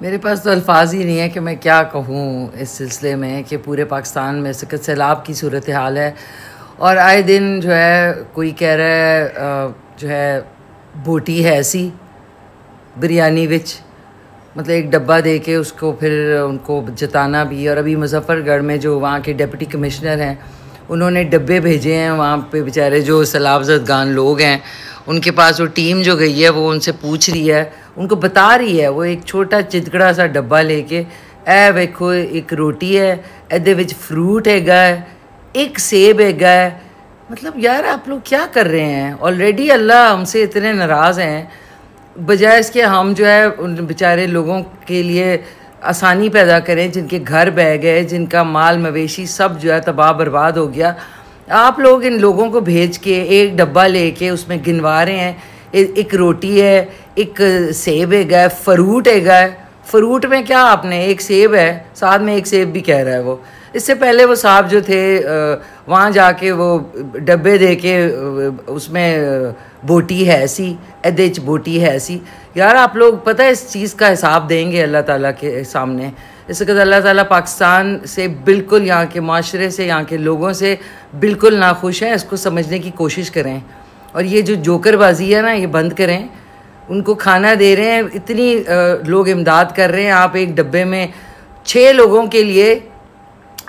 मेरे पास तो अल्फाज ही नहीं है कि मैं क्या कहूँ इस सिलसिले में कि पूरे पाकिस्तान में सख्त सैलाब की सूरत हाल है। और आए दिन जो है कोई कह रहा है जो है बोटी है ऐसी बिरयानी विच, मतलब एक डब्बा दे के उसको फिर उनको जताना भी। और अभी मुजफ्फरगढ़ में जो वहाँ के डिप्टी कमिश्नर हैं उन्होंने डब्बे भेजे हैं वहाँ पे, बेचारे जो सैलाबज़दगान लोग हैं उनके पास वो टीम जो गई है वो उनसे पूछ रही है, उनको बता रही है। वो एक छोटा चितकड़ा सा डब्बा लेके, ए देखो एक रोटी है, एदे विच फ्रूट हैगा है, एक सेब हैगा है। मतलब यार आप लोग क्या कर रहे हैं? ऑलरेडी अल्लाह हमसे इतने नाराज़ हैं, बजाय इसके हम जो है उन बेचारे लोगों के लिए आसानी पैदा करें जिनके घर बह गए, जिनका माल मवेशी सब जो है तबाह बर्बाद हो गया। आप लोग इन लोगों को भेज के एक डब्बा लेके उसमें गिनवा रहे हैं, एक रोटी है, एक सेब हैगा, फ्रूट हैगा। फ्रूट में क्या आपने, एक सेब है साथ में, एक सेब भी कह रहा है वो। इससे पहले वो साहब जो थे वहाँ जाके वो डब्बे दे के उसमें बोटी है ऐसी, एदे च बोटी है ऐसी। यार आप लोग पता है इस चीज़ का हिसाब देंगे अल्लाह ताला के सामने। इस वक्त अल्लाह ताला पाकिस्तान से बिल्कुल, यहाँ के माशरे से, यहाँ के लोगों से बिल्कुल नाखुश हैं। इसको समझने की कोशिश करें और ये जो जोकरबाजी है ना ये बंद करें। उनको खाना दे रहे हैं, इतनी लोग इमदाद कर रहे हैं, आप एक डब्बे में 6 लोगों के लिए,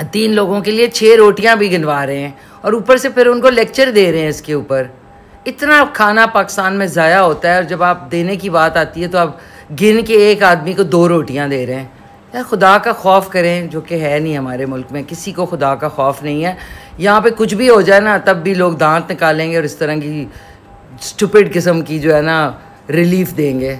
3 लोगों के लिए 6 रोटियां भी गिनवा रहे हैं और ऊपर से फिर उनको लेक्चर दे रहे हैं इसके ऊपर। इतना खाना पाकिस्तान में ज़ाया होता है और जब आप देने की बात आती है तो आप गिन के एक आदमी को 2 रोटियां दे रहे हैं। यार खुदा का खौफ करें, जो कि है नहीं हमारे मुल्क में, किसी को खुदा का खौफ नहीं है। यहाँ पे कुछ भी हो जाए ना तब भी लोग दांत निकालेंगे और इस तरह की स्टूपिड किस्म की जो है ना रिलीफ देंगे।